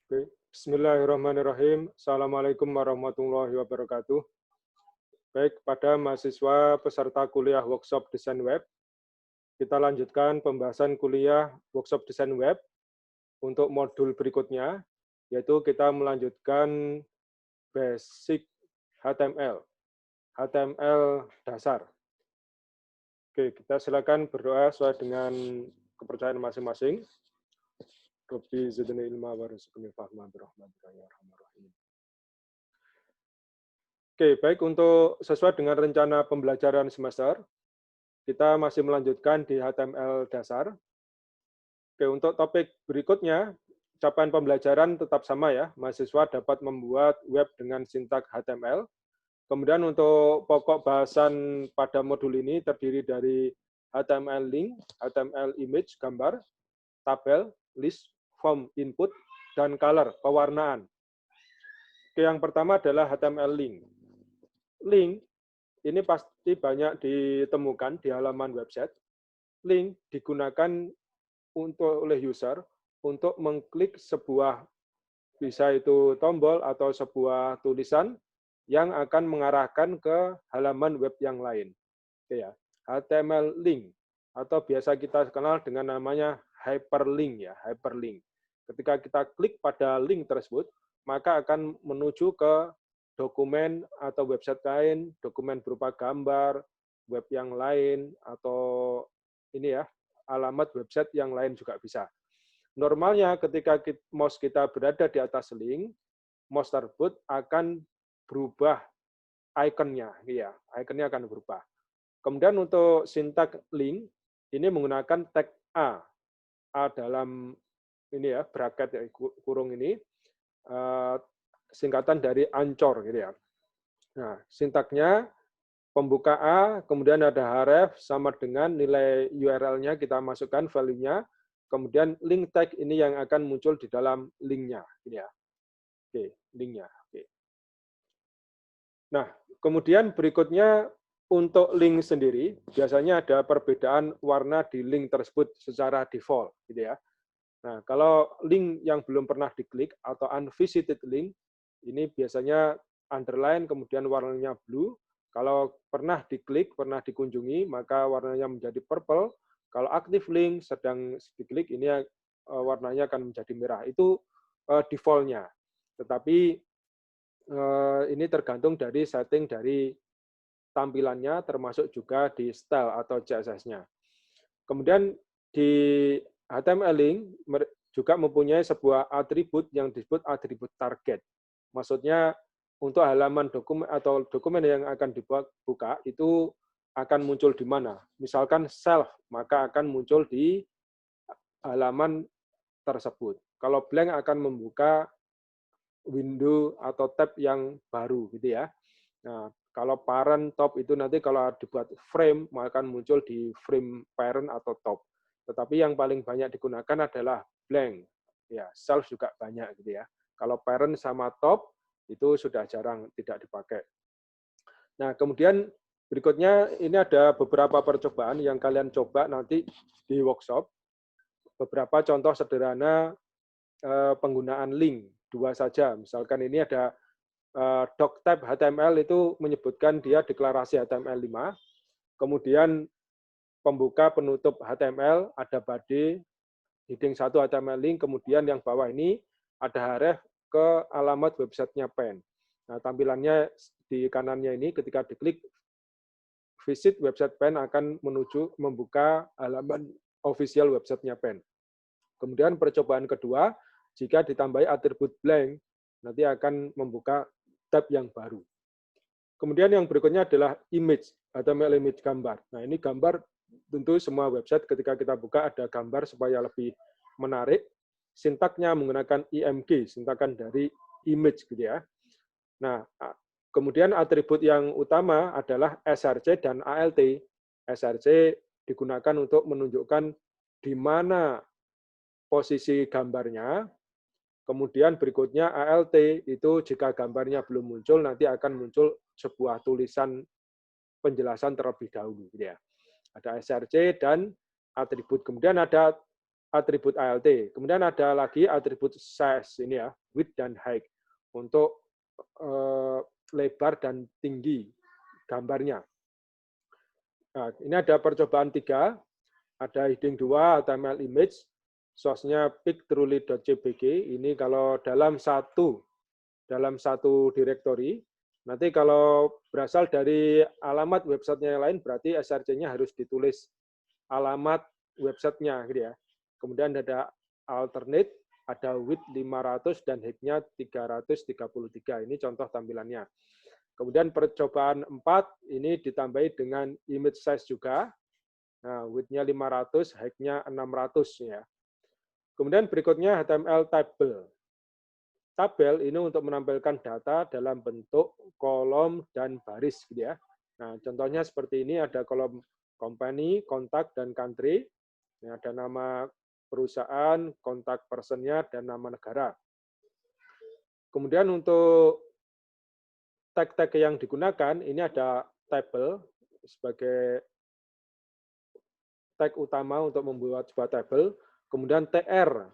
Oke. Bismillahirrahmanirrahim. Assalamualaikum warahmatullahi wabarakatuh. Baik, pada mahasiswa peserta kuliah workshop desain web, kita lanjutkan pembahasan kuliah workshop desain web untuk modul berikutnya, yaitu kita melanjutkan basic HTML, HTML dasar. Oke, kita silakan berdoa sesuai dengan kepercayaan masing-masing. Rabbi zidni ilma warzuqni fahma birahmatika ya arhamar rahimin. Oke, baik, untuk sesuai dengan rencana pembelajaran semester, kita masih melanjutkan di HTML dasar. Oke, untuk topik berikutnya, capaian pembelajaran tetap sama ya, mahasiswa dapat membuat web dengan sintak HTML. Kemudian untuk pokok bahasan pada modul ini terdiri dari HTML link, HTML image, gambar, tabel, list, form input, dan color, pewarnaan. Oke, yang pertama adalah HTML link. Link ini pasti banyak ditemukan di halaman website. Link digunakan oleh user untuk mengklik sebuah, bisa itu tombol atau sebuah tulisan yang akan mengarahkan ke halaman web yang lain. Oke ya, HTML link atau biasa kita kenal dengan namanya hyperlink ya, hyperlink. Ketika kita klik pada link tersebut, maka akan menuju ke dokumen atau website lain, dokumen berupa gambar, web yang lain, atau ini ya, alamat website yang lain juga bisa. Normalnya ketika mouse kita berada di atas link, mouse tersebut akan berubah ikonnya, ya, ikonnya akan berubah. Kemudian untuk sintak link, ini menggunakan tag A dalam ini ya, bracket ya, kurung ini, singkatan dari Ancor gitu ya. Nah, sintaknya pembuka A, kemudian ada href sama dengan nilai URL-nya kita masukkan value-nya, kemudian link tag ini yang akan muncul di dalam link-nya, gitu ya. Oke, link-nya. Oke. Nah, kemudian berikutnya untuk link sendiri, biasanya ada perbedaan warna di link tersebut secara default, gitu ya. Nah, kalau link yang belum pernah diklik atau unvisited link, ini biasanya underline kemudian warnanya blue. Kalau pernah diklik, pernah dikunjungi, maka warnanya menjadi purple. Kalau aktif link sedang diklik, ini warnanya akan menjadi merah. Itu default-nya. Tetapi ini tergantung dari setting dari tampilannya, termasuk juga di style atau CSS-nya. Kemudian di HTML link juga mempunyai sebuah atribut yang disebut atribut target. Maksudnya untuk halaman dokumen atau dokumen yang akan dibuka itu akan muncul di mana. Misalkan self, maka akan muncul di halaman tersebut. Kalau blank akan membuka window atau tab yang baru gitu ya. Nah, kalau parent top itu nanti kalau dibuat frame maka akan muncul di frame parent atau top. Tetapi yang paling banyak digunakan adalah blank. Ya, self juga banyak gitu ya. Kalau parent sama top itu sudah jarang tidak dipakai. Nah, kemudian berikutnya ini ada beberapa percobaan yang kalian coba nanti di workshop. Beberapa contoh sederhana penggunaan link, dua saja. Misalkan ini ada doc type HTML itu menyebutkan dia deklarasi HTML5, kemudian pembuka penutup HTML, ada body, heading 1 HTML link, kemudian yang bawah ini ada href ke alamat websitenya pen. Nah, tampilannya di kanannya ini ketika diklik visit website pen akan menuju membuka halaman official websitenya pen. Kemudian percobaan kedua, jika ditambahi atribut blank, nanti akan membuka tab yang baru. Kemudian yang berikutnya adalah image, HTML image gambar. Nah, ini gambar tentu semua website ketika kita buka ada gambar supaya lebih menarik. Sintaknya menggunakan IMG, sintakan dari image gitu ya. Nah, kemudian atribut yang utama adalah src dan alt. src digunakan untuk menunjukkan di mana posisi gambarnya. Kemudian berikutnya ALT itu jika gambarnya belum muncul nanti akan muncul sebuah tulisan penjelasan terlebih dahulu gitu ya. Ada src dan atribut. Kemudian ada atribut ALT. Kemudian ada lagi atribut size ini ya, width dan height untuk lebar dan tinggi gambarnya. Nah, ini ada percobaan 3, ada heading 2 HTML image, source-nya pictruly.cbg. Ini kalau dalam satu directory. Nanti kalau berasal dari alamat websitenya yang lain, berarti src-nya harus ditulis alamat websitenya, gitu ya. Kemudian ada alternate, ada width 500 dan height-nya 333. Ini contoh tampilannya. Kemudian percobaan 4 ini ditambahi dengan image size juga. Nah, width-nya 500, height-nya 600 ya. Kemudian berikutnya HTML table. Tabel ini untuk menampilkan data dalam bentuk kolom dan baris gitu ya. Nah, contohnya seperti ini, ada kolom company, kontak, dan country. Ini ada nama perusahaan, kontak personnya, dan nama negara. Kemudian untuk tag-tag yang digunakan, ini ada table sebagai tag utama untuk membuat sebuah table. Kemudian TR,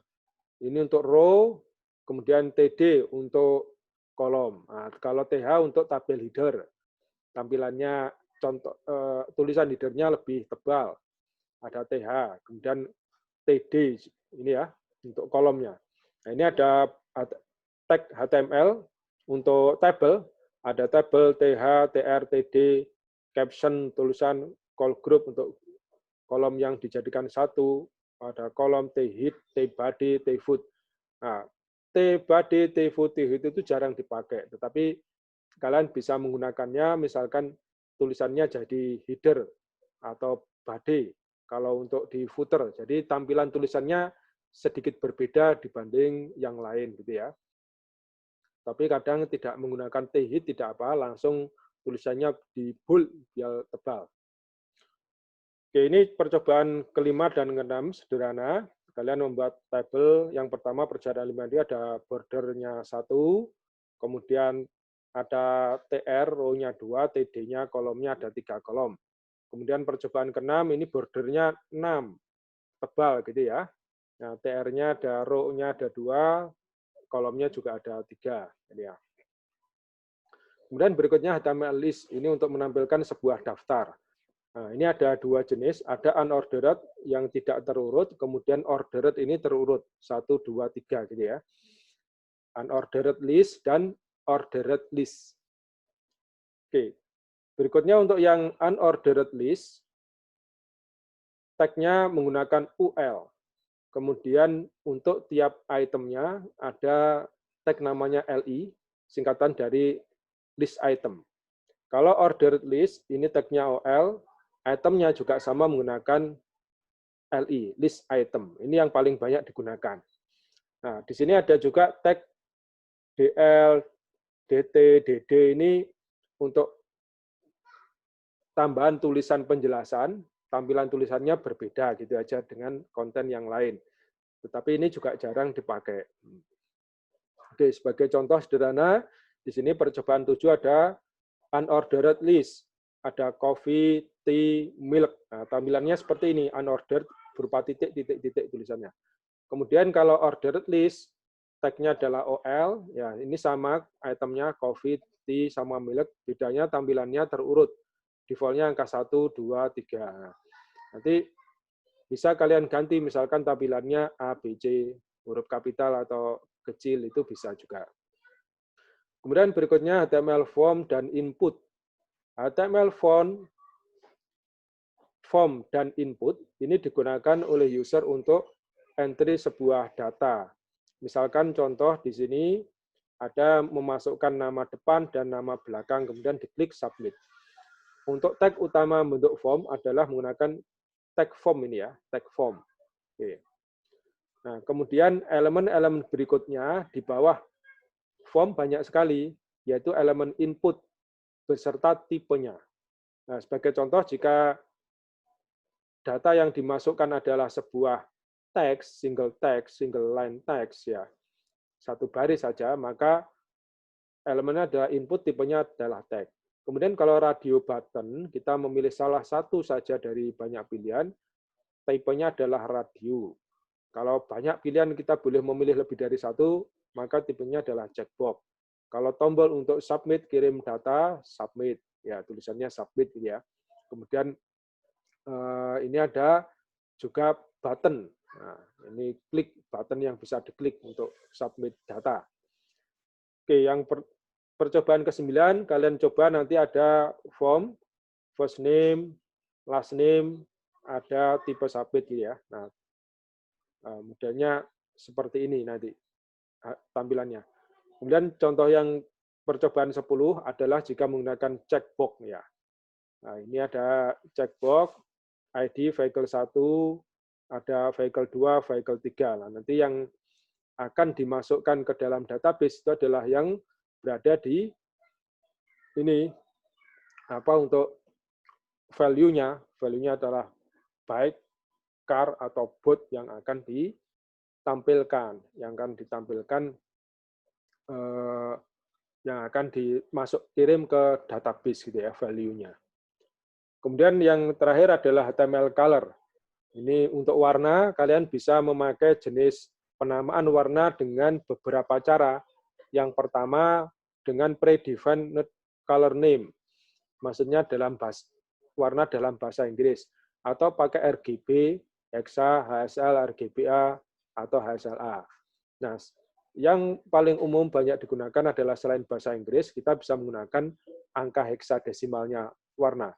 ini untuk row, kemudian TD untuk kolom. Nah, kalau TH untuk tabel header. Tampilannya contoh tulisan headernya lebih tebal. Ada TH, kemudian TD ini ya untuk kolomnya. Nah, ini ada tag HTML untuk table, ada table TH, TR, TD, caption tulisan, call group untuk kolom yang dijadikan satu, ada kolom T-head, T-body, T-foot. Nah, T-body, T-foot, T-head itu jarang dipakai, tetapi kalian bisa menggunakannya, misalkan tulisannya jadi header atau body, kalau untuk di footer. Jadi tampilan tulisannya sedikit berbeda dibanding yang lain, gitu ya. Tapi kadang tidak menggunakan T-head, tidak apa, langsung tulisannya di bold, biar tebal. Oke, ini percobaan kelima dan keenam sederhana. Kalian membuat tabel yang pertama perjalanan 5 dia ada bordernya 1, kemudian ada TR, row-nya 2, TD-nya kolomnya ada 3 kolom. Kemudian percobaan ke-6 ini bordernya 6, tebal gitu ya. Nah, TR-nya ada, row-nya ada 2, kolomnya juga ada 3. Gitu ya. Kemudian berikutnya HTML list, ini untuk menampilkan sebuah daftar. Nah, ini ada 2 jenis, ada unordered yang tidak terurut, kemudian ordered ini terurut, 1, 2, 3 gitu ya. Unordered list dan ordered list. Oke, berikutnya untuk yang unordered list, tag-nya menggunakan UL. Kemudian untuk tiap itemnya ada tag namanya LI, singkatan dari list item. Kalau ordered list, ini tag-nya OL, itemnya juga sama menggunakan LI, list item. Ini yang paling banyak digunakan. Nah, di sini ada juga tag DL, DT, DD ini untuk tambahan tulisan penjelasan, tampilan tulisannya berbeda gitu aja dengan konten yang lain. Tetapi ini juga jarang dipakai. Oke, sebagai contoh sederhana, di sini percobaan 7 ada unordered list. Ada coffee, tea, milk. Nah, tampilannya seperti ini, unordered berupa titik tulisannya. Kemudian kalau ordered list, tag-nya adalah OL, ya ini sama itemnya coffee, tea, sama milk, bedanya tampilannya terurut. Default-nya angka 1, 2, 3. Nanti bisa kalian ganti, misalkan tampilannya A, B, C, huruf kapital atau kecil, itu bisa juga. Kemudian berikutnya HTML form dan input. HTML form dan input ini digunakan oleh user untuk entry sebuah data. Misalkan contoh di sini ada memasukkan nama depan dan nama belakang, kemudian diklik submit. Untuk tag utama bentuk form adalah menggunakan tag form ini ya, tag form. Oke. Nah, kemudian elemen-elemen berikutnya di bawah form banyak sekali, yaitu elemen input beserta tipenya. Nah, sebagai contoh, jika data yang dimasukkan adalah sebuah teks, single line text, ya, satu baris saja, maka elemennya adalah input, tipenya adalah tag. Kemudian kalau radio button, kita memilih salah satu saja dari banyak pilihan, tipenya adalah radio. Kalau banyak pilihan kita boleh memilih lebih dari satu, maka tipenya adalah checkbox. Kalau tombol untuk submit, kirim data, submit. Ya, tulisannya submit gitu ya. Kemudian ini ada juga button. Nah, ini klik button yang bisa diklik untuk submit data. Oke, yang percobaan ke-9, kalian coba nanti ada form, first name, last name, ada tipe submit gitu ya. Nah, modelnya seperti ini nanti tampilannya. Kemudian contoh yang percobaan 10 adalah jika menggunakan checkbox ya. Nah, ini ada checkbox, ID vehicle 1, ada vehicle 2, vehicle 3. Nah, nanti yang akan dimasukkan ke dalam database itu adalah yang berada di ini untuk value-nya. Value-nya adalah baik car atau boat yang akan ditampilkan, yang akan kirim ke database gitu ya, value-nya. Kemudian yang terakhir adalah HTML color. Ini untuk warna, kalian bisa memakai jenis penamaan warna dengan beberapa cara. Yang pertama, dengan predefined color name. Maksudnya warna dalam bahasa Inggris. Atau pakai RGB, hexa, HSL, RGBA, atau HSLA. Nah, yang paling umum banyak digunakan adalah selain bahasa Inggris, kita bisa menggunakan angka heksadesimalnya warna.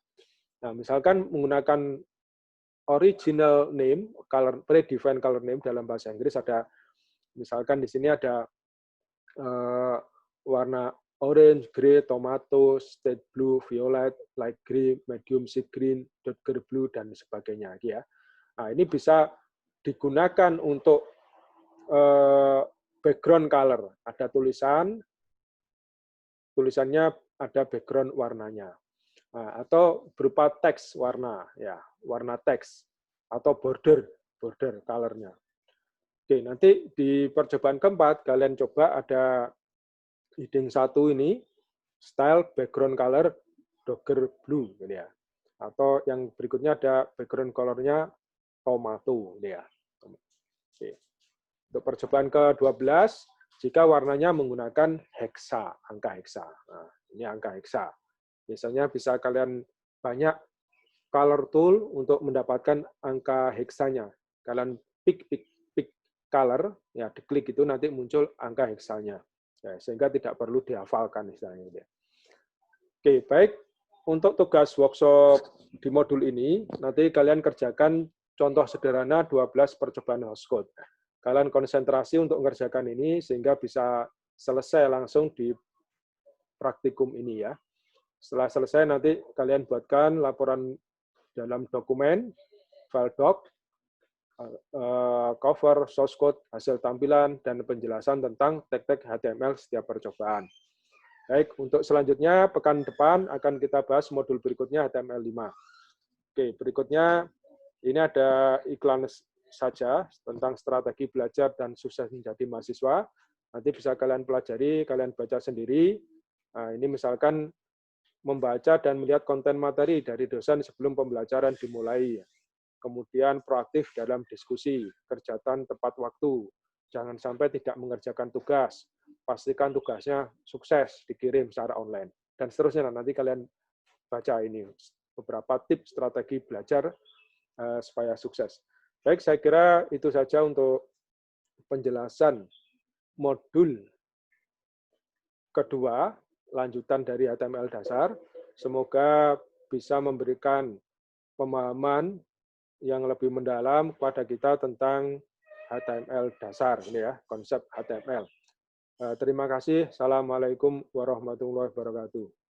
Nah, misalkan menggunakan original name, predefined color name dalam bahasa Inggris ada, misalkan di sini ada warna orange, grey, tomato, state blue, violet, light green, medium sea green, darker blue, dan sebagainya. Ya. Nah, ini bisa digunakan untuk background color. Ada tulisannya ada background warnanya. Nah, atau berupa teks warna, ya, warna teks atau border color-nya. Oke, nanti di percobaan keempat kalian coba ada heading 1 ini style background color darker blue gitu ya. Atau yang berikutnya ada background color-nya tomato gitu ya. Oke. Untuk percobaan ke-12 jika warnanya menggunakan hexa, angka hexa. Nah, ini angka hexa. Biasanya bisa kalian banyak color tool untuk mendapatkan angka heksanya. Kalian pick color, ya diklik itu nanti muncul angka heksanya. Ya, sehingga tidak perlu dihafalkan istilahnya. Oke, baik. Untuk tugas workshop di modul ini, nanti kalian kerjakan contoh sederhana 12 percobaan host code. Kalian konsentrasi untuk mengerjakan ini sehingga bisa selesai langsung di praktikum ini ya. Setelah selesai nanti kalian buatkan laporan dalam dokumen, file doc, cover, source code, hasil tampilan, dan penjelasan tentang tag-tag HTML setiap percobaan. Baik, untuk selanjutnya pekan depan akan kita bahas modul berikutnya HTML5. Oke, berikutnya ini ada iklan saja tentang strategi belajar dan sukses menjadi mahasiswa. Nanti bisa kalian pelajari, kalian baca sendiri. Nah, ini misalkan membaca dan melihat konten materi dari dosen sebelum pembelajaran dimulai. Kemudian proaktif dalam diskusi, kerjakan tepat waktu, jangan sampai tidak mengerjakan tugas, pastikan tugasnya sukses dikirim secara online, dan seterusnya. Nanti kalian baca ini beberapa tips strategi belajar supaya sukses. Baik, saya kira itu saja untuk penjelasan modul kedua, lanjutan dari HTML dasar. Semoga bisa memberikan pemahaman yang lebih mendalam kepada kita tentang HTML dasar, ini ya, konsep HTML. Terima kasih. Assalamualaikum warahmatullahi wabarakatuh.